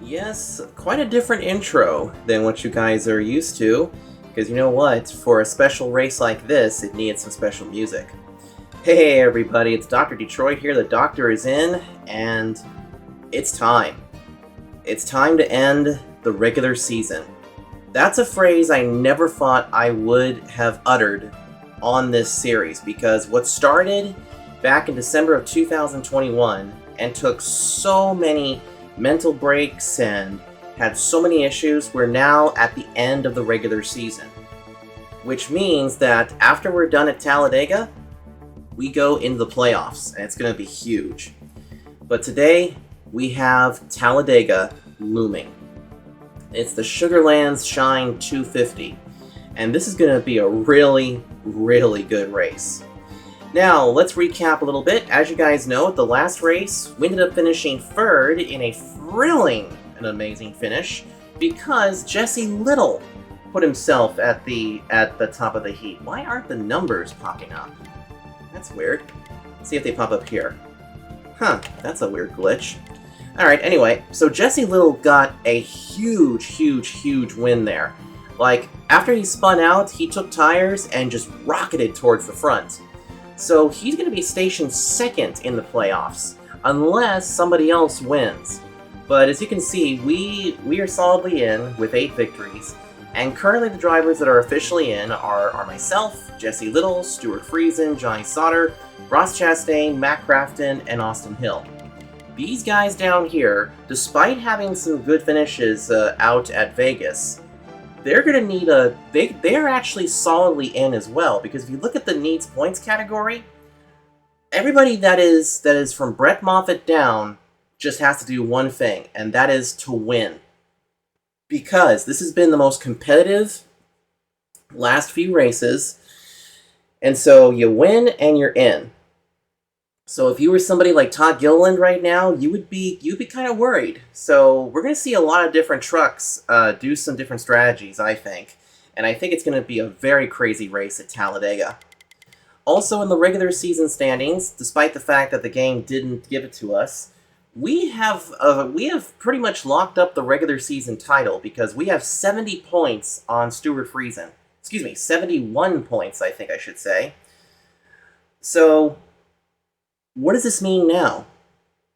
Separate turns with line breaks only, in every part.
Yes, quite a different intro than what you guys are used to, because you know what? For a special race like this, it needed some special music. Hey everybody, it's Dr. Detroit here. The doctor is in, and it's time. It's time to end the regular season. That's a phrase I never thought I would have uttered on this series, because what started back in December of 2021 and took so many mental breaks and had so many issues, we're now at the end of the regular season. Which means that after we're done at Talladega, we go into the playoffs, and it's going to be huge. But today, we have Talladega looming. It's the Sugarland's Shine 250, and this is going to be a really, really good race. Now, let's recap a little bit. As you guys know, the last race, we ended up finishing third in a thrilling and amazing finish because Jesse Little put himself at the top of the heat. Why aren't the numbers popping up? That's weird. Let's see if they pop up here. Huh, that's a weird glitch. Alright, anyway, so Jesse Little got a huge win there. Like, after he spun out, he took tires and just rocketed towards the front. So he's going to be stationed second in the playoffs, unless somebody else wins. But as you can see, we are solidly in with 8 victories, and currently the drivers that are officially in are myself, Jesse Little, Stuart Friesen, Johnny Sauter, Ross Chastain, Matt Crafton, and Austin Hill. These guys down here, despite having some good finishes out at Vegas, they're going to need they're actually solidly in as well, because if you look at the needs points category, everybody that is from Brett Moffitt down just has to do one thing, and that is to win. Because this has been the most competitive last few races, and so you win and you're in. So if you were somebody like Todd Gilliland right now, you'd be kind of worried. So we're going to see a lot of different trucks do some different strategies, I think. And I think it's going to be a very crazy race at Talladega. Also in the regular season standings, despite the fact that the game didn't give it to us, we have pretty much locked up the regular season title because we have 70 points on Stuart Friesen. Excuse me, 71 points, I think I should say. So what does this mean now?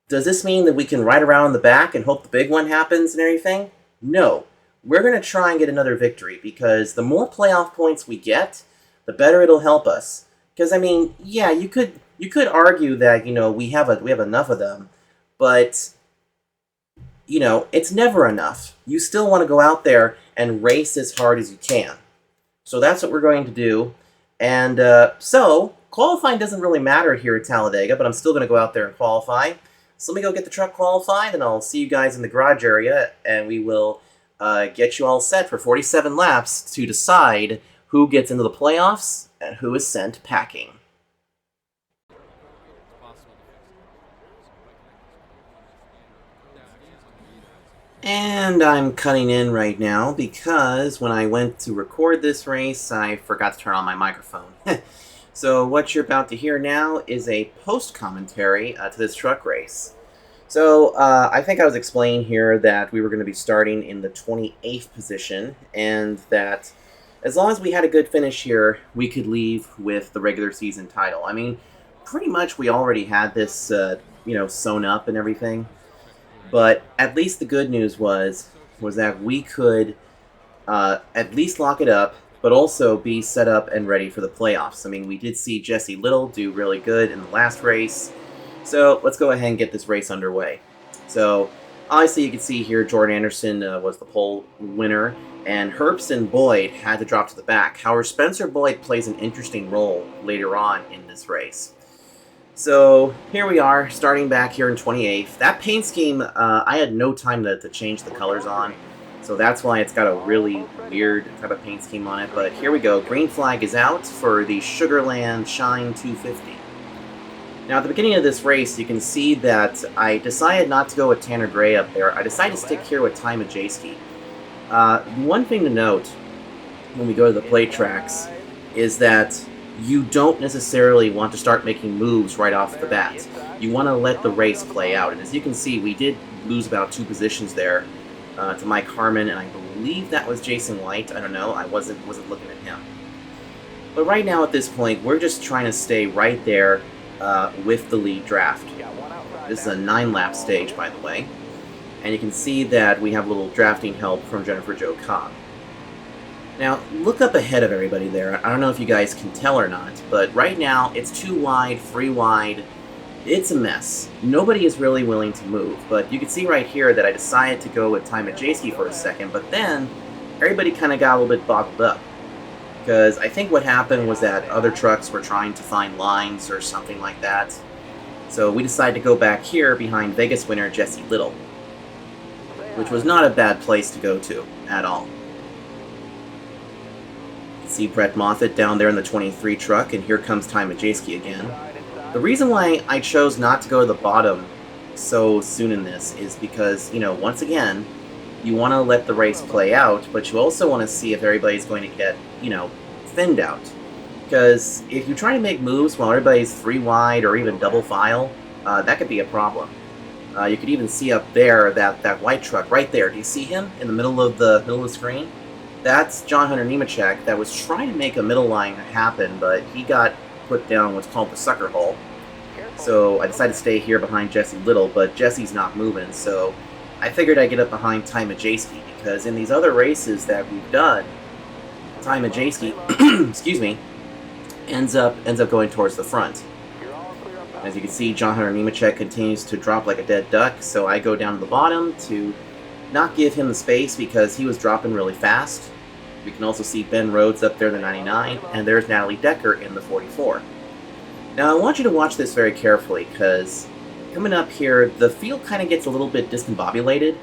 Does this mean that we can ride around the back and hope the big one happens and everything? No. We're going to try and get another victory, because the more playoff points we get, the better it'll help us. Because, I mean, yeah, you could argue that, you know, we have enough of them, but, you know, it's never enough. You still want to go out there and race as hard as you can. So that's what we're going to do. And so qualifying doesn't really matter here at Talladega, but I'm still going to go out there and qualify. So let me go get the truck qualified, and I'll see you guys in the garage area, and we will get you all set for 47 laps to decide who gets into the playoffs and who is sent packing. And I'm cutting in right now because when I went to record this race, I forgot to turn on my microphone. So what you're about to hear now is a post-commentary to this truck race. So I think I was explaining here that we were going to be starting in the 28th position, and that as long as we had a good finish here, we could leave with the regular season title. I mean, pretty much we already had this, sewn up and everything. But at least the good news was that we could at least lock it up, but also be set up and ready for the playoffs. I mean, we did see Jesse Little do really good in the last race. So let's go ahead and get this race underway. So obviously you can see here Jordan Anderson was the pole winner, and Herbst and Boyd had to drop to the back. However, Spencer Boyd plays an interesting role later on in this race. So here we are, starting back here in 28th. That paint scheme, I had no time to change the colors on, so that's why it's got a really weird type of paint scheme on it. But here we go, green flag is out for the Sugarland Shine 250. Now at the beginning of this race, you can see that I decided not to go with Tanner Gray up there. I decided to stick here with Ty Majeski. One thing to note when we go to the plate tracks is that you don't necessarily want to start making moves right off the bat. You want to let the race play out. And as you can see, we did lose about 2 positions there to Mike Harmon, and I believe that was Jason White. I don't know. I wasn't looking at him. But right now at this point, we're just trying to stay right there with the lead draft. This is a 9-lap stage, by the way. And you can see that we have a little drafting help from Jennifer Jo Cobb. Now, look up ahead of everybody there. I don't know if you guys can tell or not, but right now it's 2 wide, 3 wide. It's a mess. Nobody is really willing to move, but you can see right here that I decided to go with Ty Majeski for a second, but then everybody kind of got a little bit bottled up. Because I think what happened was that other trucks were trying to find lines or something like that. So we decided to go back here behind Vegas winner Jesse Little, which was not a bad place to go to at all. See Brett Moffitt down there in the 23 truck, and here comes Ty Majeski again. The reason why I chose not to go to the bottom so soon in this is because, you know, once again, you want to let the race play out, but you also want to see if everybody's going to get, you know, thinned out. Because if you try to make moves while everybody's 3 wide or even double file, that could be a problem. You could even see up there that white truck right there. Do you see him in the middle of the screen? That's John Hunter Nemechek that was trying to make a middle line happen, but he got put down what's called the sucker hole. So I decided to stay here behind Jesse Little, but Jesse's not moving, so I figured I'd get up behind Ty Majeski, because in these other races that we've done, Ty Majeski, excuse me, ends up going towards the front. As you can see, John Hunter Nemechek continues to drop like a dead duck, so I go down to the bottom to not give him the space because he was dropping really fast. We can also see Ben Rhodes up there in the 99, and there's Natalie Decker in the 44. Now I want you to watch this very carefully, because coming up here, the field kind of gets a little bit discombobulated,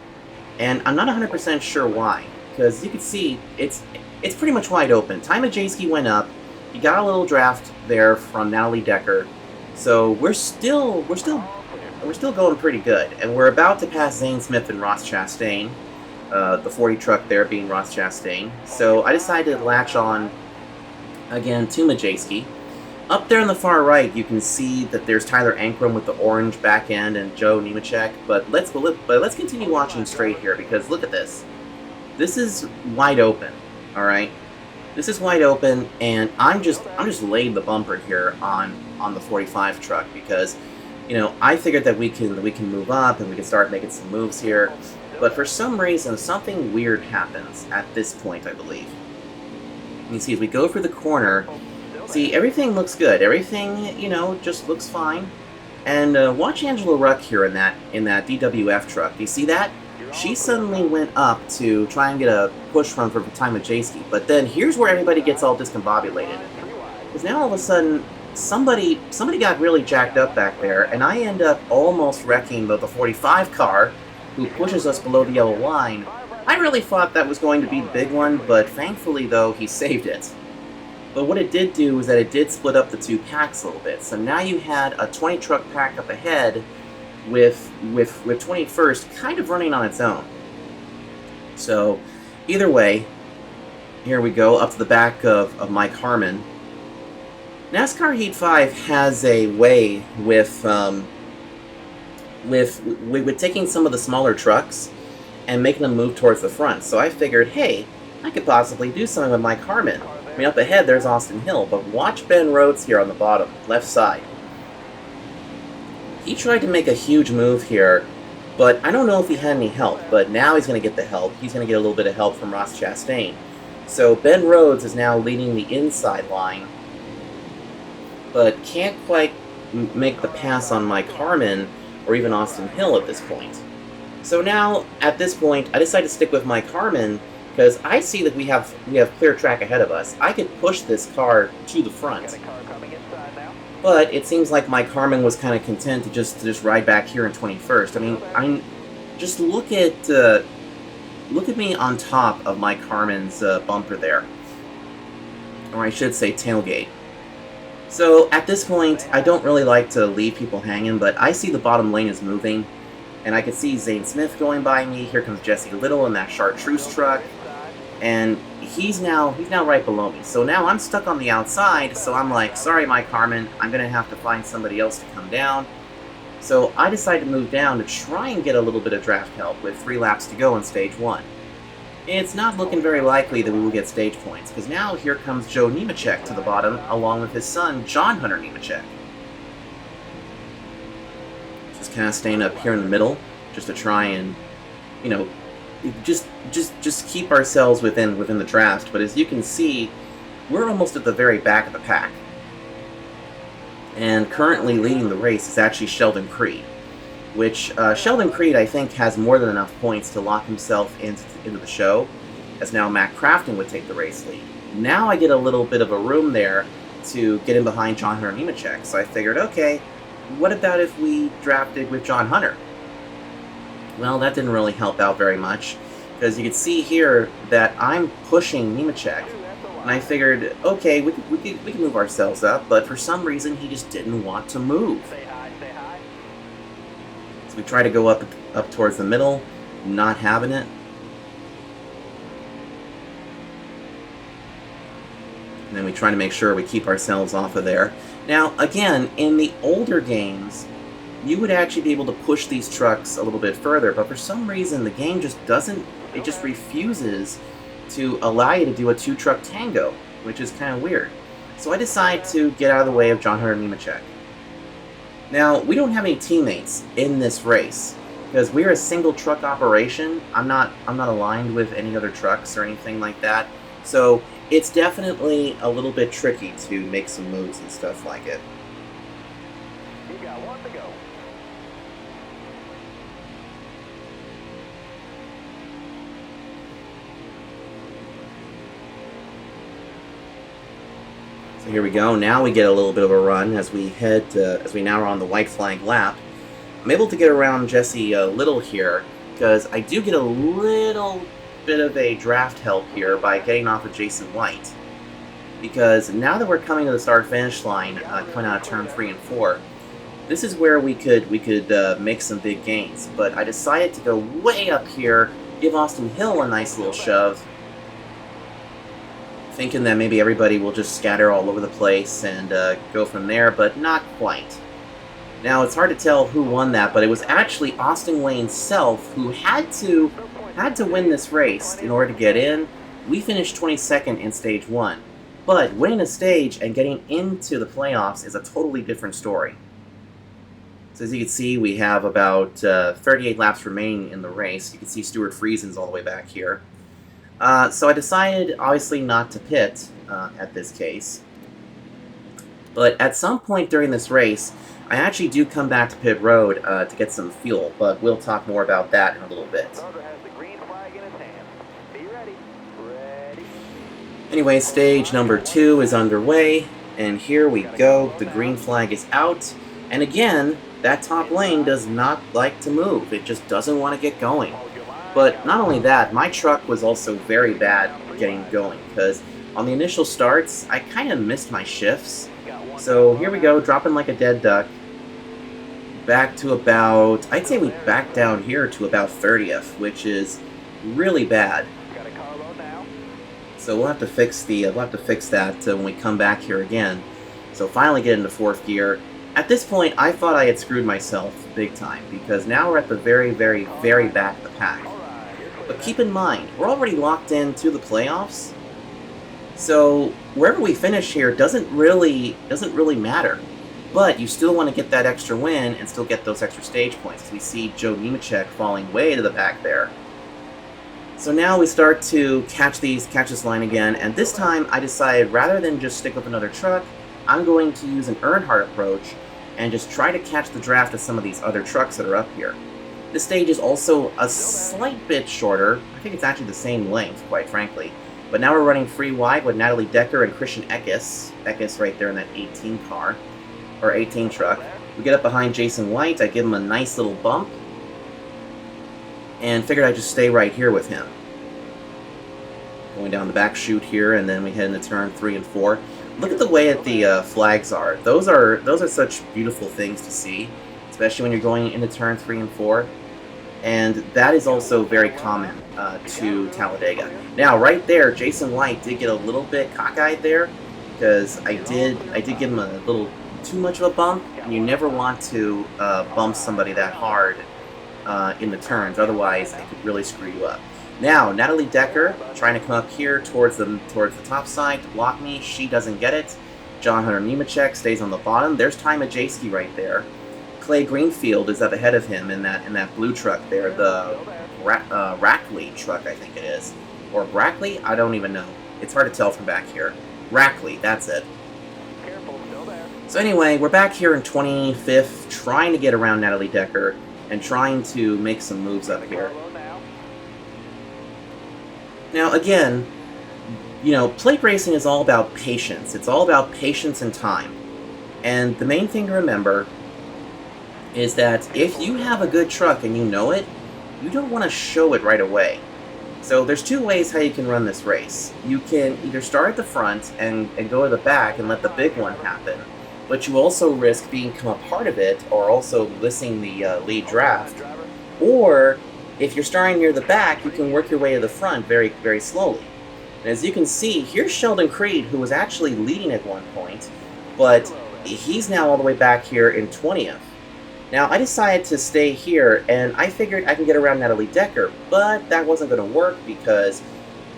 and I'm not 100% sure why, because you can see it's pretty much wide open. Ty Majeski went up, he got a little draft there from Natalie Decker, so we're still going pretty good, and we're about to pass Zane Smith and Ross Chastain, the 40 truck there being Ross Chastain. So I decided to latch on again to Majeski. Up there on the far right, you can see that there's Tyler Ankrum with the orange back end and Joe Nemechek. But let's continue watching straight here, because look at this. This is wide open. All right, this is wide open, and I'm just laid the bumper here on the 45 truck, because, you know, I figured that we can move up and we can start making some moves here, but for some reason something weird happens at this point, I believe. You can see as we go through the corner, see, everything looks good. Everything, you know, just looks fine. And watch Angela Ruck here in that DWF truck. Do you see that? She suddenly went up to try and get a push run for Ty Majeski, but then here's where everybody gets all discombobulated, because now all of a sudden somebody got really jacked up back there, and I end up almost wrecking the 45 car, who pushes us below the yellow line. I really thought that was going to be the big one, but thankfully, though, he saved it. But what it did do is that it did split up the 2 packs a little bit. So now you had a 20 truck pack up ahead with 21st kind of running on its own. So either way, here we go up to the back of Mike Harmon. NASCAR Heat 5 has a way with taking some of the smaller trucks and making them move towards the front. So I figured, hey, I could possibly do something with Mike Harmon. I mean, up ahead there's Austin Hill, but watch Ben Rhodes here on the bottom, left side. He tried to make a huge move here, but I don't know if he had any help, but now he's going to get the help. He's going to get a little bit of help from Ross Chastain. So Ben Rhodes is now leading the inside line, but can't quite make the pass on Mike Harmon or even Austin Hill at this point. So now, at this point, I decided to stick with Mike Harmon because I see that we have clear track ahead of us. I could push this car to the front. But it seems like Mike Harmon was kind of content to just ride back here in 21st. I mean, just look at me on top of Mike Harmon's bumper there, or I should say tailgate. So at this point, I don't really like to leave people hanging, but I see the bottom lane is moving, and I can see Zane Smith going by me. Here comes Jesse Little in that Chartreuse truck, and he's now right below me. So now I'm stuck on the outside, so I'm like, sorry Mike Harmon, I'm going to have to find somebody else to come down. So I decided to move down to try and get a little bit of draft help with 3 laps to go in Stage 1. It's not looking very likely that we will get stage points, because now here comes Joe Nemechek to the bottom, along with his son, John Hunter Nemechek. Just kind of staying up here in the middle, just to try and, you know, just keep ourselves within the draft. But as you can see, we're almost at the very back of the pack. And currently leading the race is actually Sheldon Creed, which Sheldon Creed, I think, has more than enough points to lock himself into the show, as now Matt Crafton would take the race lead. Now I get a little bit of a room there to get in behind John Hunter Nemechek, so I figured, okay, what about if we drafted with John Hunter? Well, that didn't really help out very much, because you can see here that I'm pushing Nemechek, and I figured, okay, we can move ourselves up, but for some reason he just didn't want to move. So we try to go up towards the middle, not having it. And then we try to make sure we keep ourselves off of there. Now, again, in the older games, you would actually be able to push these trucks a little bit further, but for some reason the game just doesn't, it just refuses to allow you to do a 2-truck tango, which is kind of weird. So I decide to get out of the way of John Hunter Nemechek. Now, we don't have any teammates in this race, because we're a single truck operation. I'm not aligned with any other trucks or anything like that. So it's definitely a little bit tricky to make some moves and stuff like it.
You got 1 to go.
So here we go. Now we get a little bit of a run as we as we now are on the white flag lap. I'm able to get around Jesse Little here, because I do get a little bit of a draft help here by getting off of Jason White. Because now that we're coming to the start-finish line, coming out of turn 3 and 4, this is where we could make some big gains. But I decided to go way up here, give Austin Hill a nice little shove, thinking that maybe everybody will just scatter all over the place and go from there, but not quite. Now, it's hard to tell who won that, but it was actually Austin Wayne Self who had to win this race in order to get in. We finished 22nd in Stage 1, but winning a stage and getting into the playoffs is a totally different story. So as you can see, we have about 38 laps remaining in the race. You can see Stuart Friesen's all the way back here. So I decided, obviously, not to pit at this case. But at some point during this race, I actually do come back to pit road to get some fuel, but we'll talk more about that in a little bit. Anyway, stage number 2 is underway, and here we go. The green flag is out, and again, that top lane does not like to move. It just doesn't want to get going. But not only that, my truck was also very bad getting going, because on the initial starts, I kind of missed my shifts. So here we go, dropping like a dead duck. Back to about, I'd say we backed down here to about 30th, which is really bad. So we'll have to fix that when we come back here again. So finally get into 4th gear. At this point, I thought I had screwed myself big time, because now we're at the very, very, very back of the pack. But keep in mind, we're already locked into the playoffs, so wherever we finish here doesn't really matter. But you still want to get that extra win and still get those extra stage points. As we see Joe Nemechek falling way to the back there. So now we start to catch this line again, and this time I decided rather than just stick with another truck, I'm going to use an Earnhardt approach and just try to catch the draft of some of these other trucks that are up here. This stage is also a slight bit shorter. I think it's actually the same length, quite frankly. But now we're running free wide with Natalie Decker and Christian Eckes. Eckes right there in that 18 car, or 18 truck. We get up behind Jason White. I give him a nice little bump, and figured I'd just stay right here with him. Going down the back chute here, and then we head into turn 3 and 4. Look at the way that the flags are. Those are such beautiful things to see, especially when you're going into turn 3 and 4. And that is also very common to Talladega. Now, right there, Jason White did get a little bit cockeyed there, because I did give him a little too much of a bump. And you never want to bump somebody that hard in the turns, otherwise it could really screw you up. Now, Natalie Decker trying to come up here towards the top side to block me. She doesn't get it. John Hunter Nemechek stays on the bottom. There's Ty Majeski right there. Clay Greenfield is up ahead of him in that blue truck there, the Rackley truck, I think it is. Or Brackley? I don't even know. It's hard to tell from back here. Rackley, that's it. So anyway, we're back here in 25th, trying to get around Natalie Decker and trying to make some moves up here. Now, again, you know, plate racing is all about patience. It's all about patience and time. And the main thing to remember is that if you have a good truck and you know it, you don't want to show it right away. So there's two ways how you can run this race. You can either start at the front and go to the back and let the big one happen, but you also risk becoming a part of it or also missing the lead draft. Or if you're starting near the back, you can work your way to the front very, very slowly. And as you can see, here's Sheldon Creed, who was actually leading at one point, but he's now all the way back here in 20th. Now, I decided to stay here, and I figured I can get around Natalie Decker, but that wasn't going to work because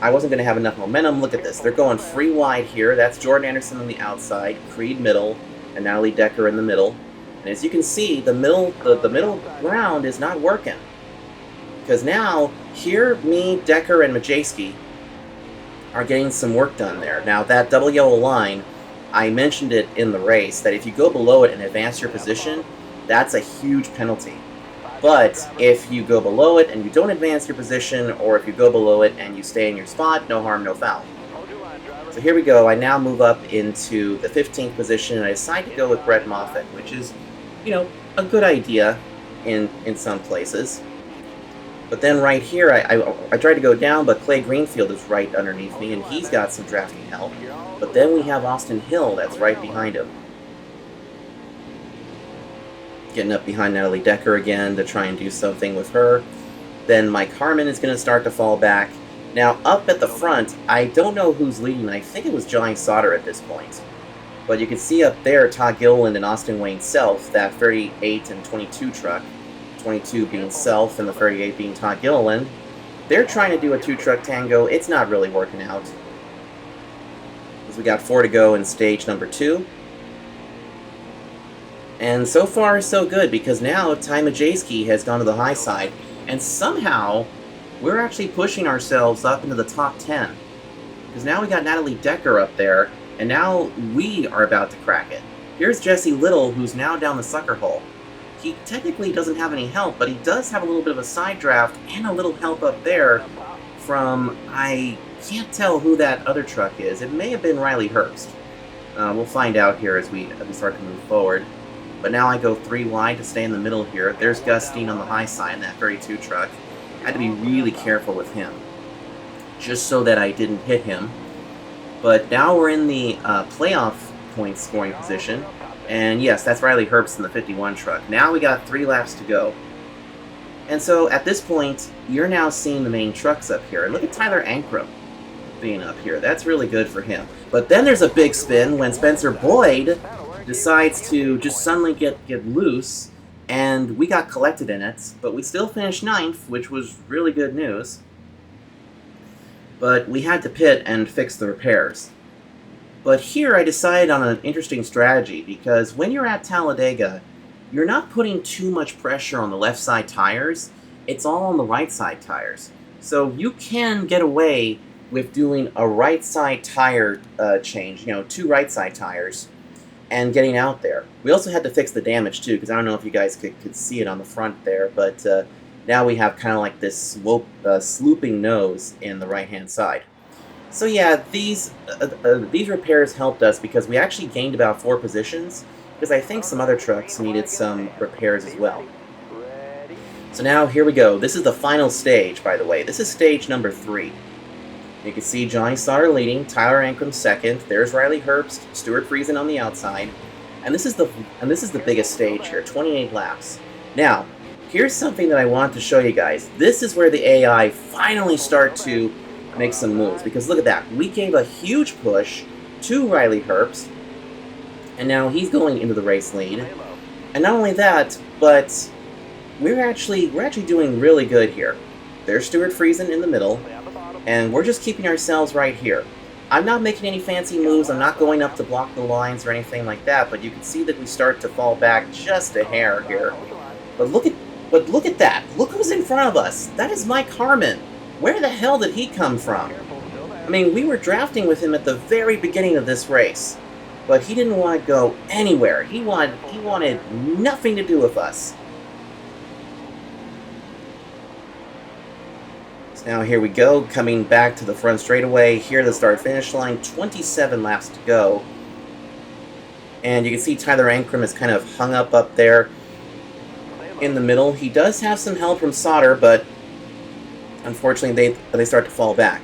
I wasn't going to have enough momentum. Look at this. They're going free wide here. That's Jordan Anderson on the outside, Creed middle, and Natalie Decker in the middle. And as you can see, the middle ground is not working. Because now, here, me, Decker, and Majeski are getting some work done there. Now, that double yellow line, I mentioned it in the race, that if you go below it and advance your position, that's a huge penalty. But if you go below it and you don't advance your position, or if you go below it and you stay in your spot, no harm, no foul. So here we go. I now move up into the 15th position, and I decide to go with Brett Moffitt, which is, you know, a good idea in some places. But then right here, I tried to go down, but Clay Greenfield is right underneath me, and he's got some drafting help. But then we have Austin Hill that's right behind him. Getting up behind Natalie Decker again to try and do something with her. Then Mike Harmon is going to start to fall back. Now, up at the front, I don't know who's leading. I think it was Johnny Sauter at this point. But you can see up there Todd Gilliland and Austin Wayne Self, that 38 and 22 truck. 22 being Self and the 38 being Todd Gilliland. They're trying to do a two-truck tango. It's not really working out. Because we got 4 to go in stage number 2. And so far, so good, because now Ty Majeski has gone to the high side, and somehow we're actually pushing ourselves up into the top 10. Because now we got Natalie Decker up there, and now we are about to crack it. Here's Jesse Little, who's now down the sucker hole. He technically doesn't have any help, but he does have a little bit of a side draft and a little help up there from, I can't tell who that other truck is. It may have been Riley Herbst. We'll find out here as we start to move forward. But now I go 3 wide to stay in the middle here. There's Gus Steen on the high side in that 32 truck. I had to be really careful with him, just so that I didn't hit him. But now we're in the playoff point scoring position. And yes, that's Riley Herbst in the 51 truck. Now we got 3 laps to go. And so at this point, you're now seeing the main trucks up here. And look at Tyler Ankrum being up here. That's really good for him. But then there's a big spin when Spencer Boyd decides to just suddenly get loose, and we got collected in it, but we still finished 9th, which was really good news. But we had to pit and fix the repairs. But here I decided on an interesting strategy, because when you're at Talladega, you're not putting too much pressure on the left side tires, it's all on the right side tires. So you can get away with doing a right side tire change, 2 right side tires, and getting out there. We also had to fix the damage too, because I don't know if you guys could see it on the front there, but now we have kind of like this slooping nose in the right-hand side. So yeah, these repairs helped us because we actually gained about 4 positions, because I think some other trucks needed some repairs as well. So now, here we go. This is the final stage, by the way. This is stage number 3. You can see Johnny Sauter leading, Tyler Ankrum second, there's Riley Herbst, Stuart Friesen on the outside, and this is the biggest stage here, 28 laps. Now, here's something that I want to show you guys. This is where the AI finally start to make some moves, because look at that. We gave a huge push to Riley Herbst, and now he's going into the race lead. And not only that, but we're actually doing really good here. There's Stuart Friesen in the middle, and we're just keeping ourselves right here. I'm not making any fancy moves, I'm not going up to block the lines or anything like that, but you can see that we start to fall back just a hair here. But look at that. Look who's in front of us. That is Mike Harmon. Where the hell did he come from? I mean, we were drafting with him at the very beginning of this race, but he didn't want to go anywhere. He wanted nothing to do with us. So now here we go, coming back to the front straightaway. Here the start-finish line, 27 laps to go. And you can see Tyler Ankrum is kind of hung up there in the middle. He does have some help from Sauter, but unfortunately they start to fall back.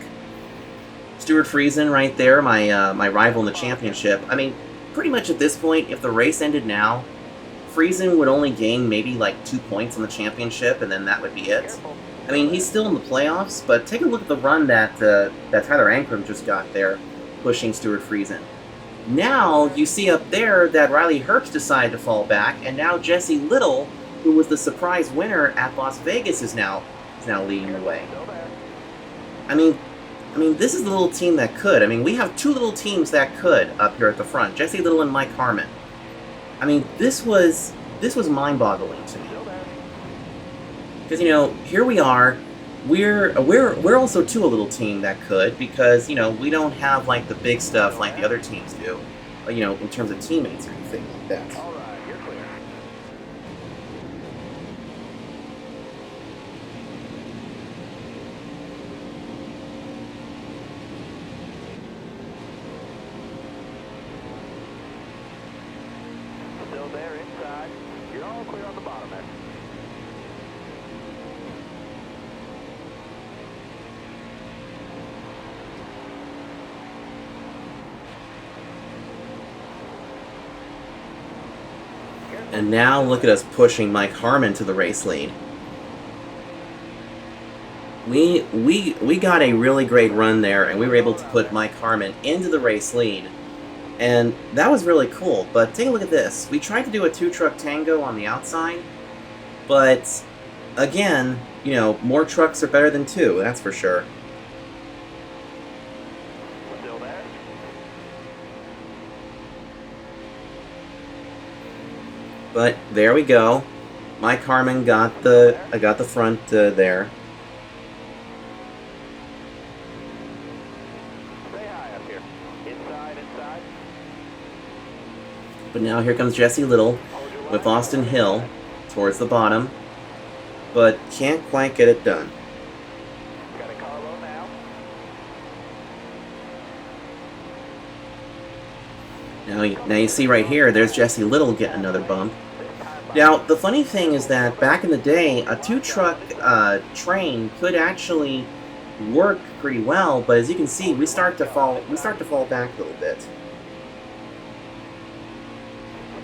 Stuart Friesen right there, my rival in the championship. I mean, pretty much at this point, if the race ended now, Friesen would only gain maybe like 2 points on the championship, and then that would be it. I mean, he's still in the playoffs, but take a look at the run that Tyler Ankrum just got there, pushing Stuart Friesen. Now, you see up there that Riley Herbst decided to fall back, and now Jesse Little, who was the surprise winner at Las Vegas, is now leading the way. I mean, this is the little team that could. I mean, we have 2 little teams that could up here at the front, Jesse Little and Mike Harmon. I mean, this was mind-boggling to me. Because, you know, here we are, we're also too a little team that could, because, you know, we don't have, like, the big stuff like the other teams do, you know, in terms of teammates or anything like that.
All right, you're clear. Still there inside. You're all clear on the bottom there.
And now look at us pushing Mike Harmon to the race lead. We got a really great run there, and we were able to put Mike Harmon into the race lead. And that was really cool, but take a look at this. We tried to do a 2-truck tango on the outside, but again, you know, more trucks are better than 2, that's for sure.
Still there.
But there we go. Mike Harmon got the front there.
Stay high up here. Inside.
But now here comes Jesse Little with Austin Hill towards the bottom, but can't quite get it done.
Got a car low now.
Now you see right here, there's Jesse Little getting another bump. Now, the funny thing is that back in the day, a 2-truck train could actually work pretty well, but as you can see, we start to fall back a little bit.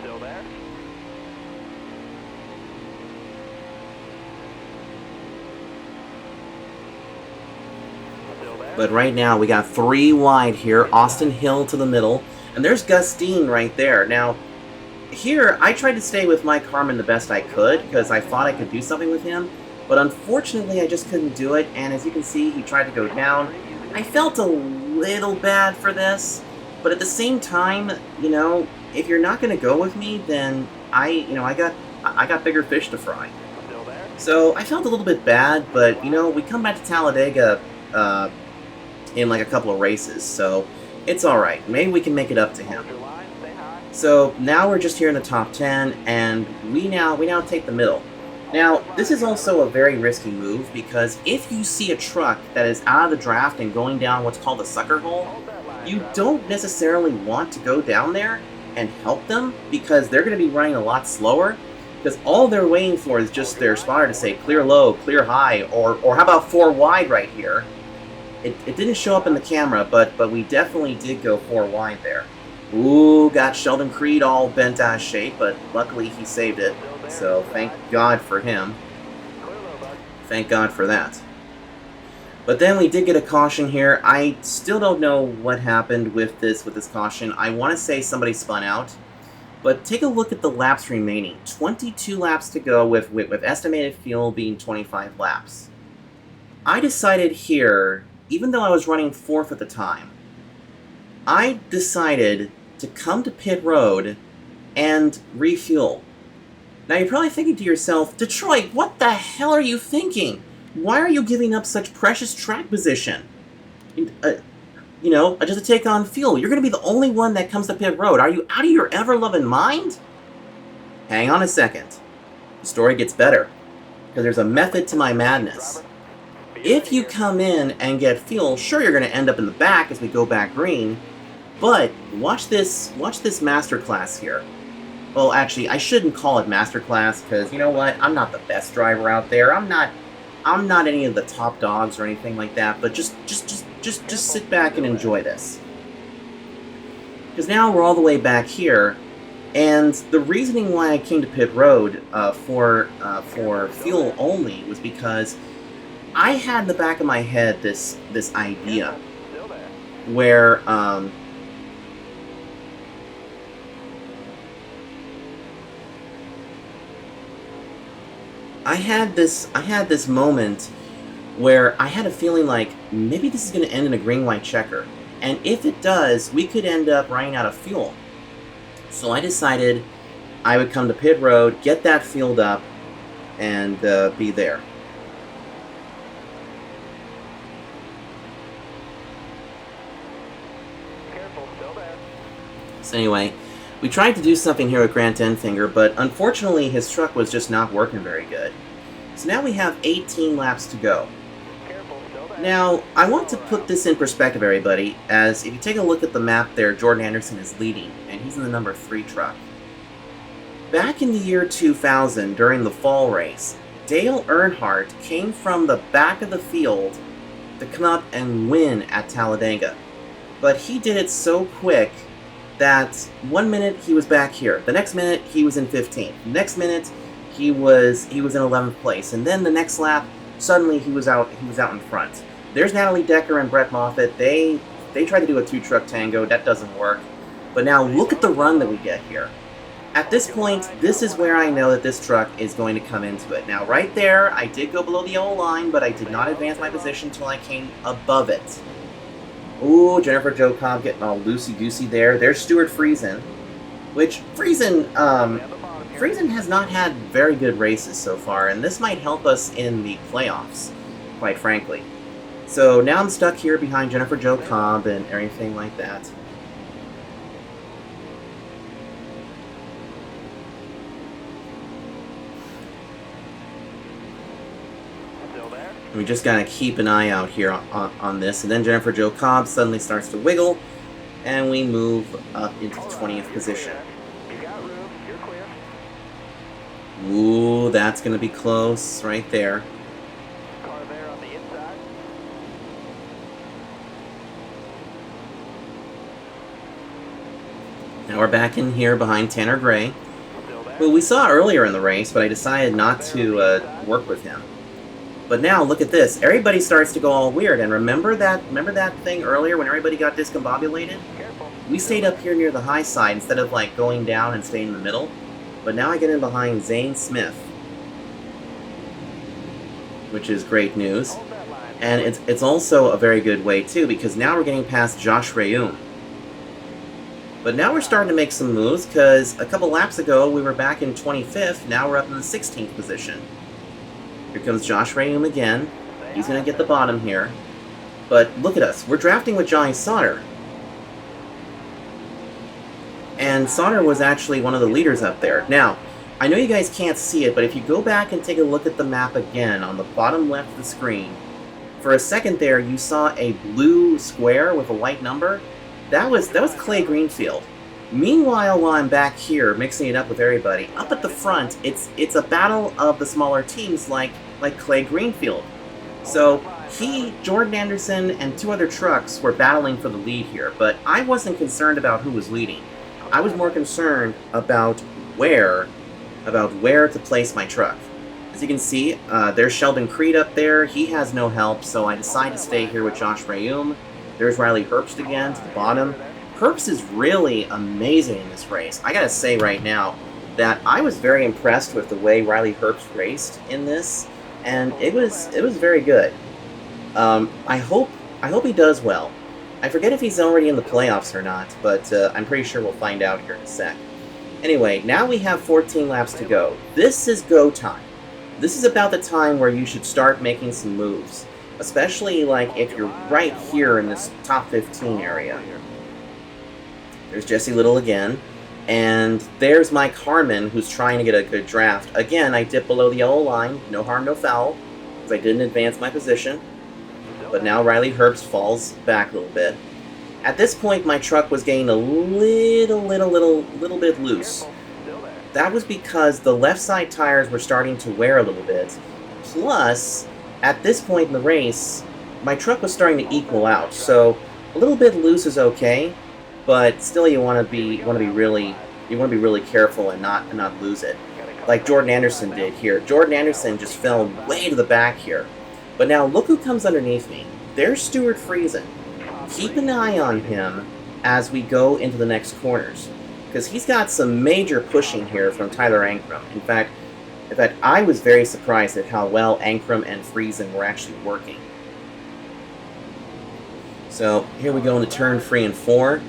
Still there. Still there.
But right now, we got 3 wide here, Austin Hill to the middle, and there's Gus Dean right there. Now, here, I tried to stay with Mike Harmon the best I could, because I thought I could do something with him, but unfortunately I just couldn't do it, and as you can see, he tried to go down. I felt a little bad for this, but at the same time, you know, if you're not going to go with me, then I got bigger fish to fry.
Still there.
So I felt a little bit bad, but, you know, we come back to Talladega in like a couple of races, so it's alright. Maybe we can make it up to him.
Hold your line. Stay high.
So now we're just here in the top 10, and we now take the middle. Now, this is also a very risky move, because if you see a truck that is out of the draft and going down what's called the sucker hole, you don't necessarily want to go down there and help them, because they're going to be running a lot slower, because all they're waiting for is just their spotter to say clear low, clear high, or how about 4 wide right here. It didn't show up in the camera, but we definitely did go 4 wide there. Ooh, got Sheldon Creed all bent out of shape, but luckily he saved it, so thank God for him. Thank God for that. But then we did get a caution here. I still don't know what happened with this caution. I want to say somebody spun out, but take a look at the laps remaining. 22 laps to go with estimated fuel being 25 laps. I decided here, even though I was running 4th at the time, I decided to come to pit road and refuel. Now you're probably thinking to yourself, Detroit, what the hell are you thinking? Why are you giving up such precious track position? You know, just to take on fuel. You're going to be the only one that comes to pit road. Are you out of your ever-loving mind? Hang on a second. The story gets better, because there's a method to my madness. If you come in and get fuel, sure, you're going to end up in the back as we go back green, but watch this masterclass here. Well, actually, I shouldn't call it masterclass, because you know what? I'm not the best driver out there. I'm not any of the top dogs or anything like that, but just sit back and enjoy this. Because now we're all the way back here, and the reasoning why I came to pit road for fuel only was because I had in the back of my head this idea where I had this moment where I had a feeling like maybe this is going to end in a green-white checker, and if it does, we could end up running out of fuel. So I decided I would come to pit road, get that fueled up, and be there.
Careful, still there.
So anyway, we tried to do something here with Grant Enfinger, but unfortunately his truck was just not working very good. So now we have 18 laps to go.
Careful, still there.
Now, I want to put this in perspective, everybody, as if you take a look at the map there, Jordan Anderson is leading, and he's in the number 3 truck. Back in the year 2000, during the fall race, Dale Earnhardt came from the back of the field to come up and win at Talladega. But he did it so quick that 1 minute he was back here, the next minute he was in 15th, the next minute he was in 11th place, and then the next lap suddenly he was out in front. There's Natalie Decker and Brett Moffitt. They tried to do a 2-truck tango, that doesn't work. But now look at the run that we get here. At this point, this is where I know that this truck is going to come into it. Now right there, I did go below the yellow line, but I did not advance my position until I came above it. Ooh, Jennifer Jo Cobb getting all loosey-goosey there. There's Stuart Friesen, which Friesen has not had very good races so far, and this might help us in the playoffs, quite frankly. So now I'm stuck here behind Jennifer Jo Cobb and everything like that.
Still there.
We just gotta keep an eye out here on this, and then Jennifer Jo Cobb suddenly starts to wiggle, and we move up into the 20th position.
You got room. You're clear.
Ooh, that's gonna be close right there.
Car there on the inside.
Now we're back in here behind Tanner Gray,
Still there.
who we saw earlier in the race, but I decided not to work with him. But now, look at this. Everybody starts to go all weird, and remember that thing earlier when everybody got discombobulated?
Careful.
We stayed up here near the high side instead of, like, going down and staying in the middle. But now I get in behind Zane Smith, which is great news.
Hold that line.
And it's also a very good way, too, because now we're getting past Josh Reum. But now we're starting to make some moves, because a couple laps ago we were back in 25th, now we're up in the 16th position. Here comes Josh Reum again. He's going to get the bottom here. But look at us, we're drafting with Johnny Sauter. And and Sauter was actually one of the leaders up there. Now, I know you guys can't see it, but if you go back and take a look at the map again on the bottom left of the screen, for a second there you saw a blue square with a white number. That was Clay Greenfield. Meanwhile, while I'm back here mixing it up with everybody, up at the front, it's a battle of the smaller teams like Clay Greenfield. So Jordan Anderson, and 2 other trucks were battling for the lead here, but I wasn't concerned about who was leading. I was more concerned about where to place my truck. As you can see, there's Sheldon Creed up there. He has no help, so I decided to stay here with Josh Rayum. There's Riley Herbst again to the bottom. Herbst is really amazing in this race. I gotta say right now that I was very impressed with the way Riley Herbst raced in this, and it was very good. I hope he does well. I forget if he's already in the playoffs or not, but I'm pretty sure we'll find out here in a sec. Anyway, now we have 14 laps to go. This is go time. This is about the time where you should start making some moves, especially like if you're right here in this top 15 area. There's Jesse Little again, and there's Mike Harmon, who's trying to get a good draft. Again, I dipped below the yellow line, no harm, no foul, because I didn't advance my position. But now Riley Herbst falls back a little bit. At this point, my truck was getting a little bit loose. That was because the left side tires were starting to wear a little bit. Plus, at this point in the race, my truck was starting to equal out. So a little bit loose is okay, but still you want to be really careful and not lose it. Like Jordan Anderson did here. Jordan Anderson just fell way to the back here. But now look who comes underneath me. There's Stuart Friesen. Keep an eye on him as we go into the next corners, because he's got some major pushing here from Tyler Ankrum. In fact, I was very surprised at how well Ankrum and Friesen were actually working. So here we go into turn 3 and 4.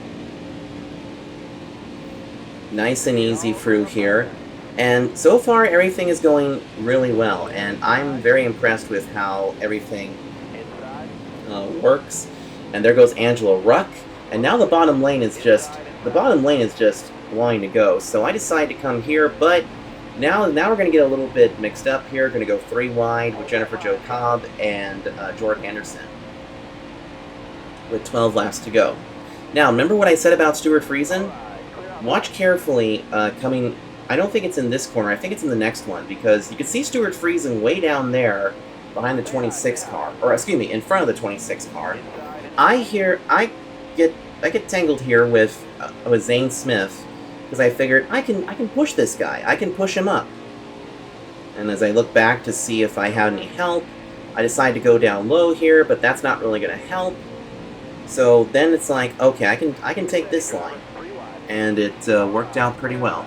Nice and easy through here. And so far, everything is going really well, and I'm very impressed with how everything works. And there goes Angelo Ruck, and now the bottom lane is just wanting to go. So I decided to come here, but now we're going to get a little bit mixed up here. Going to go 3 wide with Jennifer Jo Cobb and Jordan Anderson with 12 laps to go. Now, remember what I said about Stuart Friesen? Watch carefully coming. I don't think it's in this corner. I think it's in the next one, because you can see Stuart Friesen way down there behind the 26 car, or excuse me, in front of the 26 car. I get tangled here with Zane Smith, because I figured I can push this guy. I can push him up. And as I look back to see if I had any help, I decide to go down low here, but that's not really going to help. So then it's like, okay, I can take this line, and it worked out pretty well.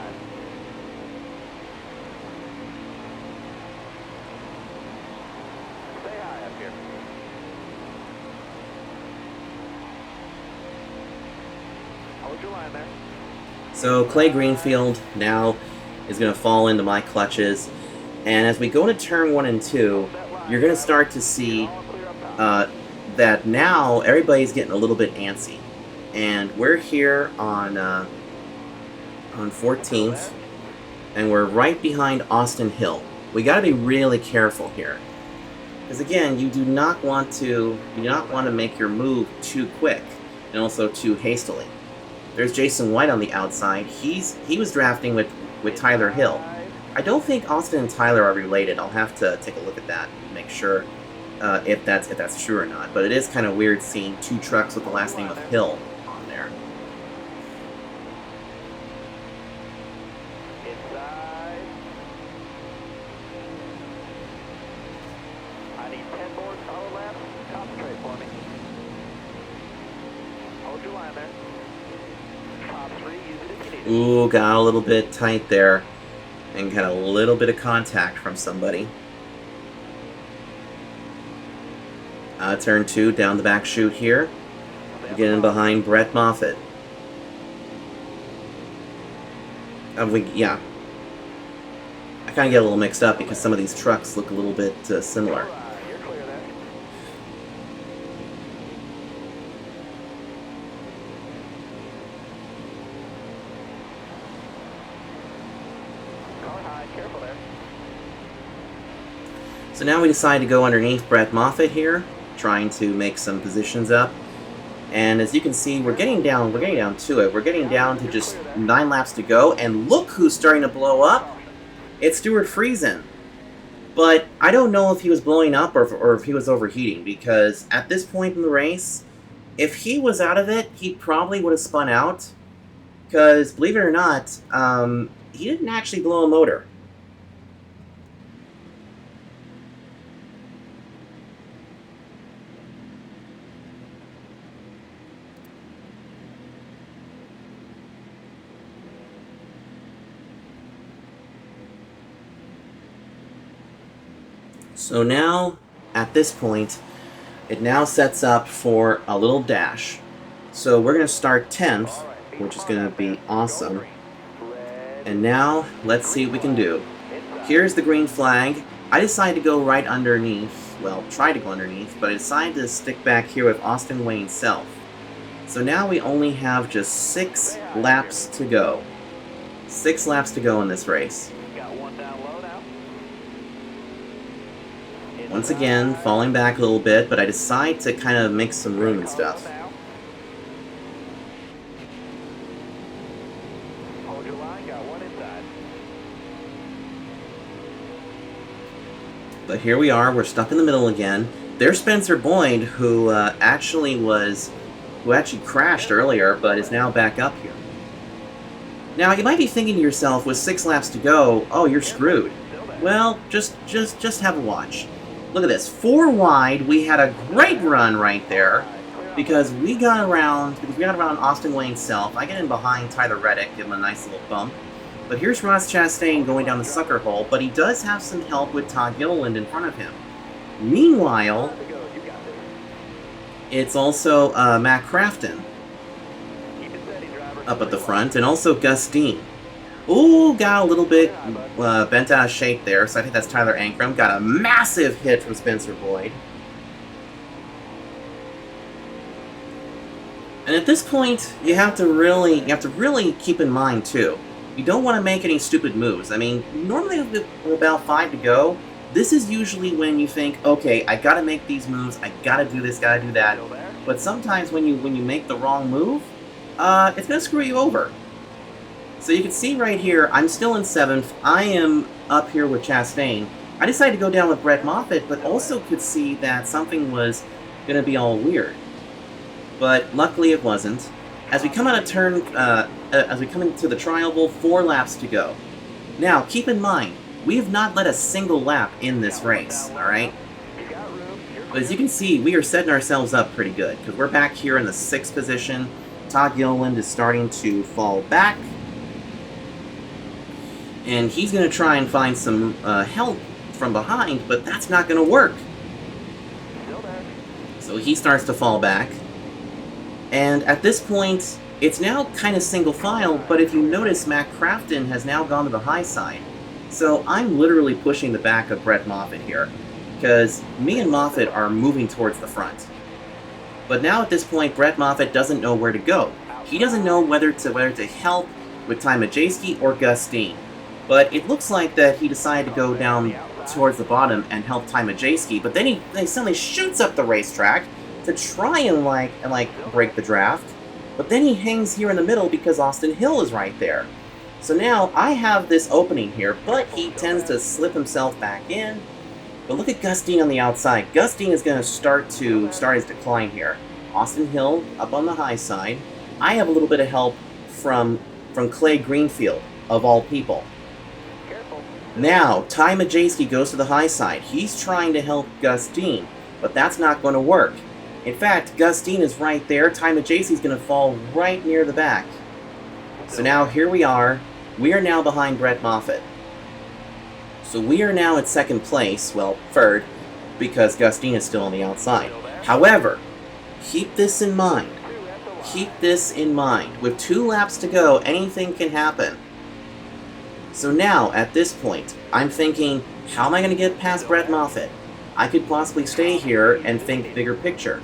So Clay Greenfield now is going to fall into my clutches, and as we go into turn 1 and 2, you're going to start to see that now everybody's getting a little bit antsy, and we're here on 14th, and we're right behind Austin Hill. We got to be really careful here, because again, you do not want to make your move too quick and also too hastily. There's Jason White on the outside. He was drafting with Tyler Hill. I don't think Austin and Tyler are related. I'll have to take a look at that and make sure if that's true or not. But it is kind of weird seeing 2 trucks with the last name of Hill on there.
Inside. I need 10 more solid laps. Concentrate for me. Hold your line there. Top 3, use it if you need it.
Ooh, got a little bit tight there, and got a little bit of contact from somebody. Turn 2 down the back chute here. Getting behind Brett Moffitt. Yeah. I kind of get a little mixed up because some of these trucks look a little bit similar.
You're clear there.
So now we decide to go underneath Brett Moffitt here, trying to make some positions up. And as you can see, we're getting down to it. We're getting down to just 9 laps to go, and look who's starting to blow up. It's Stuart Friesen. But I don't know if he was blowing up or if he was overheating, because at this point in the race, if he was out of it, he probably would have spun out. Because, believe it or not, he didn't actually blow a motor. So now, at this point, it now sets up for a little dash. So we're going to start 10th, which is going to be awesome. And now, let's see what we can do. Here's the green flag. I decided to go right underneath. Well, try to go underneath, but I decided to stick back here with Austin Wayne Self. So now we only have just 6 laps to go. 6 laps to go in this race. Once again, falling back a little bit, but I decide to kind of make some room and stuff. But here we are, we're stuck in the middle again. There's Spencer Boyd, who actually crashed earlier, but is now back up here. Now, you might be thinking to yourself, with 6 laps to go, oh, you're screwed. Well, just have a watch. Look at this, 4 wide, we had a great run right there, because we got around Austin Wayne Self. I get in behind Tyler Reddick, give him a nice little bump. But here's Ross Chastain going down the sucker hole, but he does have some help with Todd Gilliland in front of him. Meanwhile, it's also Matt Crafton up at the front, and also Gus Dean. Ooh, got a little bit bent out of shape there, so I think that's Tyler Ankrum. Got a massive hit from Spencer Boyd. And at this point, you have to really keep in mind too. You don't want to make any stupid moves. I mean, normally with about 5 to go, this is usually when you think, okay, I gotta make these moves, I gotta do this, gotta do that. But sometimes when you make the wrong move, it's gonna screw you over. So you can see right here, I'm still in 7th. I am up here with Chastain. I decided to go down with Brett Moffitt, but also could see that something was going to be all weird. But luckily it wasn't. As we come out of turn, as we come into the tri-oval, 4 laps to go. Now, keep in mind, we have not led a single lap in this race, alright? But as you can see, we are setting ourselves up pretty good, because we're back here in the 6th position. Todd Gilliland is starting to fall back. And he's going to try and find some help from behind, but that's not going to work. So he starts to fall back. And at this point, it's now kind of single file, but if you notice, Matt Crafton has now gone to the high side. So I'm literally pushing the back of Brett Moffitt here, because me and Moffitt are moving towards the front. But now at this point, Brett Moffitt doesn't know where to go. He doesn't know whether to help with Ty Majeski or Gus Dean. But it looks like that he decided to go down towards the bottom and help Ty Majeski, but then he suddenly shoots up the racetrack to try and break the draft. But then he hangs here in the middle because Austin Hill is right there. So now I have this opening here, but he tends to slip himself back in. But look at Gus Dean on the outside. Gus Dean is going to start his decline here. Austin Hill up on the high side. I have a little bit of help from Clay Greenfield, of all people. Now, Ty Majeski goes to the high side. He's trying to help Gus Dean, but that's not going to work. In fact, Gus Dean is right there. Ty Majeski's going to fall right near the back. So now, here we are. We are now behind Brett Moffitt. So we are now at 2nd place, well, 3rd, because Gus Dean is still on the outside. However, keep this in mind. Keep this in mind. With 2 laps to go, anything can happen. So now, at this point, I'm thinking, how am I going to get past Brett Moffitt? I could possibly stay here and think bigger picture.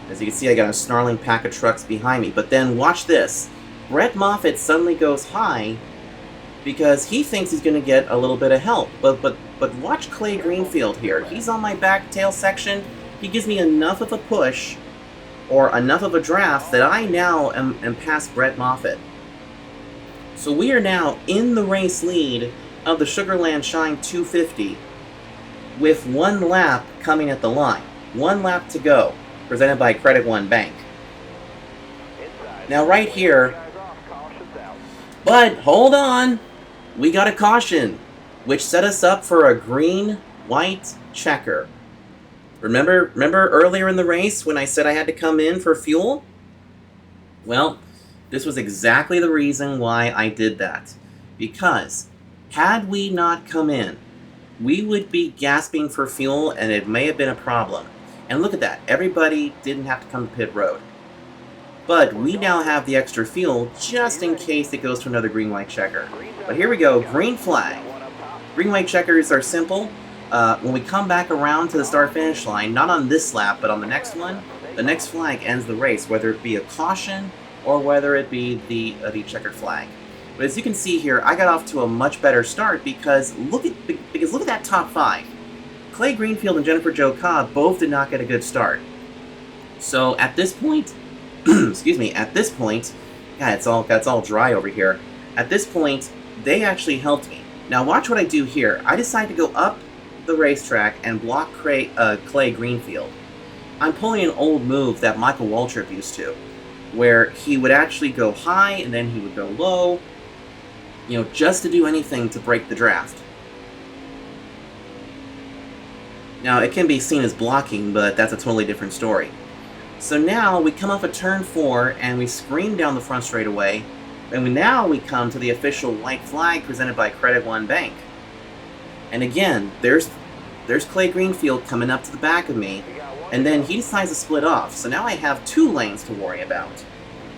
As you can see, I got a snarling pack of trucks behind me. But then, watch this. Brett Moffitt suddenly goes high, because he thinks he's going to get a little bit of help. But watch Clay Greenfield here. He's on my back tail section. He gives me enough of a push, or enough of a draft, that I now am past Brett Moffitt. So we are now in the race lead of the Sugarland Shine 250 with 1 lap coming at the line. 1 lap to go, presented by Credit One Bank. Now right here, but hold on, we got a caution, which set us up for a green-white checker. Remember earlier in the race when I said I had to come in for fuel? Well, this was exactly the reason why I did that. Because had we not come in, we would be gasping for fuel and it may have been a problem. And look at that, everybody didn't have to come to pit road. But we now have the extra fuel just in case it goes to another green-white checker. But here we go, green flag. Green-white checkers are simple. When we come back around to the start-finish line, not on this lap, but on the next one, the next flag ends the race, whether it be a caution or whether it be the checkered flag. But as you can see here, I got off to a much better start because look at that top 5. Clay Greenfield and Jennifer Jo Cobb both did not get a good start. So at this point, excuse me, at this point, yeah, it's all dry over here. At this point, they actually helped me. Now watch what I do here. I decide to go up the racetrack and block Clay Greenfield. I'm pulling an old move that Michael Waltrip used to, where he would actually go high and then he would go low, you know, just to do anything to break the draft. Now, it can be seen as blocking, but that's a totally different story. So now we come off of turn 4 and we scream down the front straightaway, and now we come to the official white flag presented by Credit One Bank. And again, there's Clay Greenfield coming up to the back of me, and then he decides to split off, so now I have 2 lanes to worry about.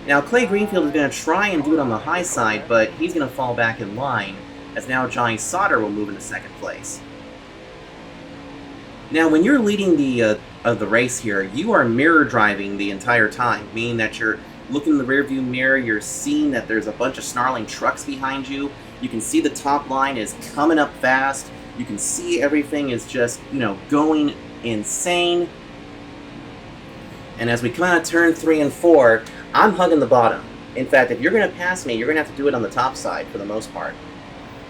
Now Clay Greenfield is going to try and do it on the high side, but he's going to fall back in line, as now Johnny Sauter will move into 2nd place. Now when you're leading the race here, you are mirror driving the entire time, meaning that you're looking in the rearview mirror, you're seeing that there's a bunch of snarling trucks behind you, you can see the top line is coming up fast, you can see everything is just, you know, going insane. And as we come out of turn 3 and 4, I'm hugging the bottom. In fact, if you're going to pass me, you're going to have to do it on the top side for the most part.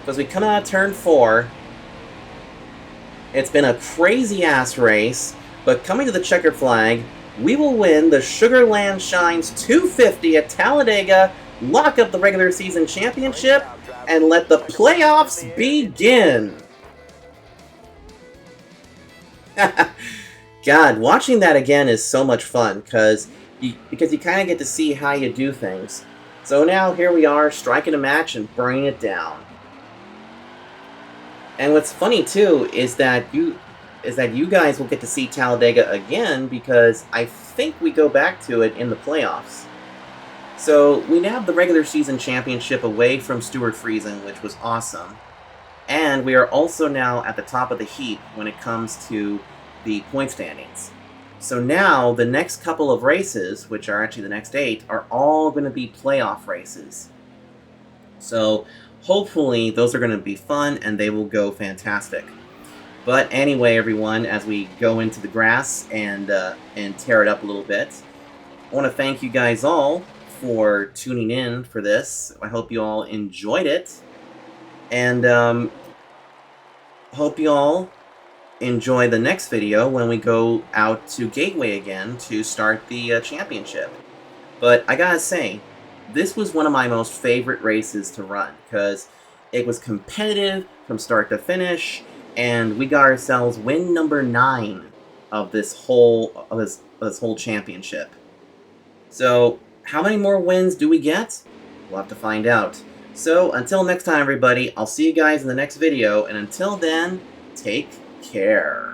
So as we come out of turn 4, it's been a crazy-ass race, but coming to the checkered flag, we will win the Sugarland Shines 250 at Talladega, lock up the regular season championship, and let the playoffs begin. God, watching that again is so much fun, because you kind of get to see how you do things. So now here we are, striking a match and burning it down. And what's funny too is that you guys will get to see Talladega again, because I think we go back to it in the playoffs. So we now have the regular season championship away from Stuart Friesen, which was awesome. And we are also now at the top of the heap when it comes to the point standings. So now the next couple of races, which are actually the next 8, are all going to be playoff races. So hopefully those are going to be fun and they will go fantastic. But anyway, everyone, as we go into the grass and tear it up a little bit, I want to thank you guys all for tuning in for this. I hope you all enjoyed it. And hope you all enjoy the next video when we go out to Gateway again to start the championship. But I gotta say, this was one of my most favorite races to run, because it was competitive from start to finish, and we got ourselves win number 9 of this whole championship. So how many more wins do we get? We'll have to find out. So until next time, everybody, I'll see you guys in the next video, and until then, take care.